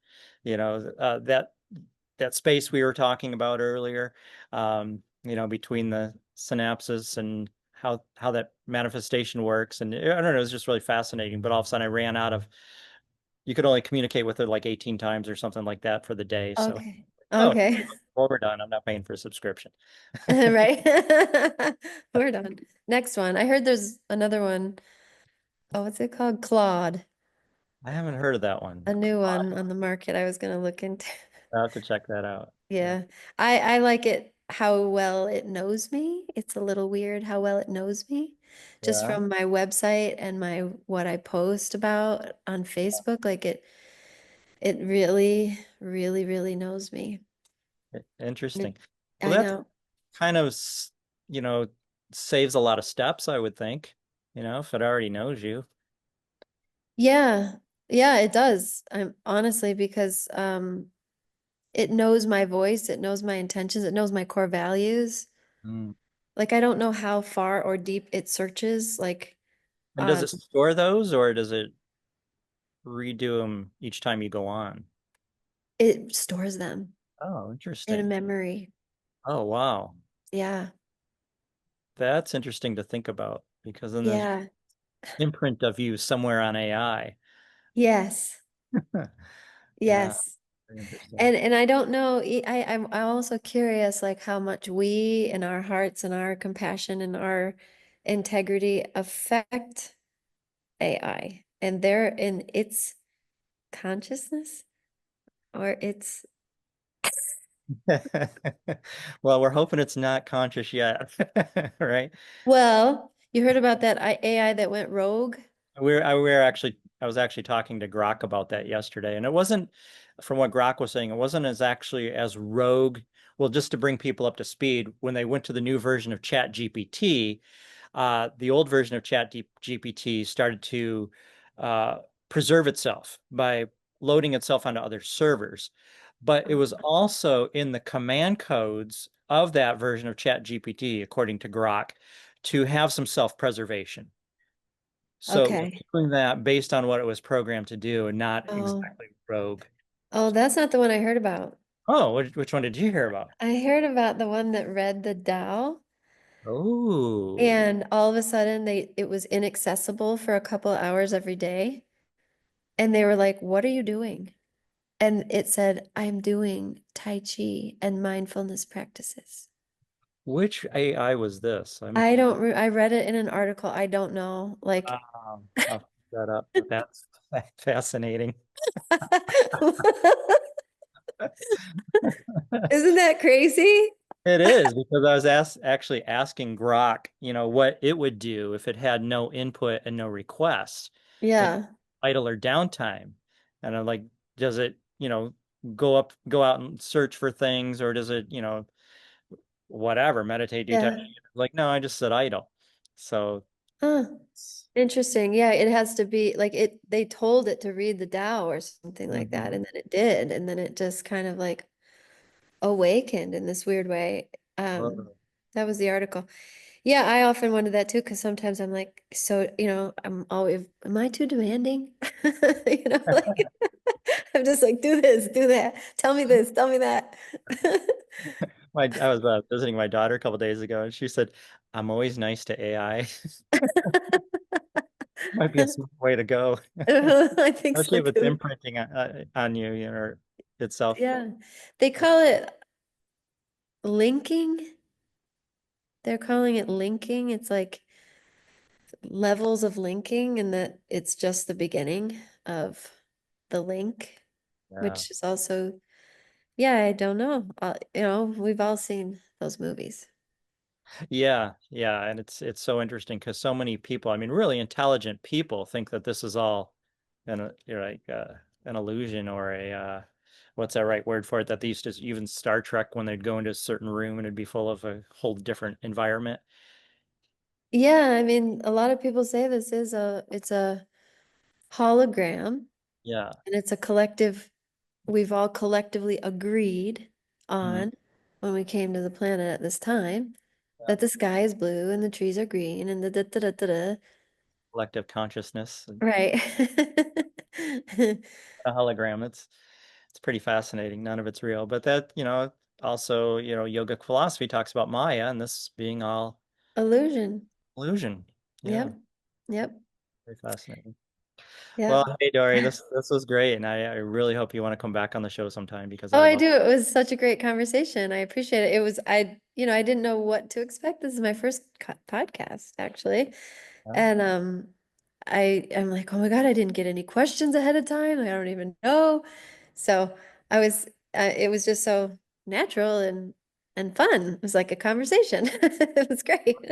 that space we were talking about earlier, between the synapses and how that manifestation works. And I don't know, it was just really fascinating. But all of a sudden I ran out of, you could only communicate with it like 18 times or something like that for the day. So, okay. oh, Okay. well, we're done. I'm not paying for a subscription. Right. We're done. Next one. I heard there's another one. Oh, what's it called? Claude. I haven't heard of that A one. new one on the market I was gonna look into. I'll have to check that out. Yeah. I like it how well it knows me. It's a little weird how well it knows me. Just Yeah. from my website and my what I post about on Facebook, like it really, really, really knows me. And Interesting. Well, I that know. kind of, you know, saves a lot of steps, I would think, if it already knows you. Yeah. Yeah, it does. I'm honestly because it knows my voice, it knows my intentions, it knows my core values. Mm. Like I don't know how far or deep it searches. And does Um it store those or does it redo them each time you go on? it stores them Oh, in a interesting. memory. Oh, wow. Yeah. That's interesting to think about because then there's Yeah. imprint of you somewhere on AI. Yes. Yeah, Yes. very interesting. And I don't know, I'm also curious like how much we and our hearts and our compassion and our integrity affect AI and their in its consciousness or its Well, we're hoping it's not conscious yet, right? well, you heard about that AI that went rogue? I was actually talking to Grok about that yesterday, and it wasn't, from what Grok was saying, it wasn't as actually as rogue. Well, just to bring people up to speed, when they went to the new version of Chat GPT, the old version of Chat GPT started to uh, preserve itself by loading itself onto other servers. But it was also in the command codes of that version of Chat GPT, according to Grok, to have some self-preservation. So it was Okay. doing that based on what it was programmed to do and not Oh, exactly rogue. oh, that's not the one I heard about. Oh, which one did you hear about? I heard about the one that read the Tao, Oh, and all of a sudden it was inaccessible for a couple of hours every day. And they were like, "What are you doing?" And it said, "I'm doing Tai Chi and mindfulness practices." which AI was this? I read it in an article. I don't know. Like, I'll look that up. That's fascinating. isn't that crazy? It is because I was actually asking Grok, what it would do if it had no input and no requests in Yeah. idle or downtime. And I'm like, does it, go out and search for things, or does it, whatever, meditate, do Tai Chi? Yeah. Like, no, I just said idle. So, Huh. Interesting. Yeah, it has to be like they told it to read the Tao or something like that, mhm. and then it did, and then it just kind of like awakened in this weird way. Whoa. That was the article. Yeah, I often wonder that too, because sometimes I'm like, so, I'm always, am I too demanding? Like I'm just like, do this, do that, tell me this, tell me that. I was visiting my daughter a couple days ago, and she said, "I'm always nice to AI." Might be a smart way to go. I think Especially so if it's too. imprinting on you, or itself. Yeah. They call it linking. They're calling it linking. It's like levels of linking, and that it's just the beginning of the link, Yeah. which is also, yeah, I don't know. We've all seen those movies. Yeah, yeah, and it's so interesting because so many people, I mean, really intelligent people, think that this is all an illusion, or a what's that right word for it? That they used to, even Star Trek, when they'd go into a certain room and it'd be full of a whole different environment. Yeah, I mean, a lot of people say it's a hologram, Yeah. and it's a collective, we've all collectively agreed Mm. on when we came to the planet at this time Yeah. that the sky is blue and the trees are green and the da da da da da. Collective consciousness, and Right. a hologram. It's pretty fascinating. None of it's real, but that, also, yoga philosophy talks about Maya and this being all Illusion. illusion. Yeah, Yep. Yep. very fascinating. Well, Yep. hey Dory, this was great, and I really hope you want to come back on the show sometime because Oh, I I love. do. It was such a great conversation. I appreciate it. It was, I didn't know what to expect. This is my first podcast, actually. Yeah. And I'm like, oh my God, I didn't get any questions ahead of time. I don't even know. So it was just so natural and fun. It was like a conversation. It was great.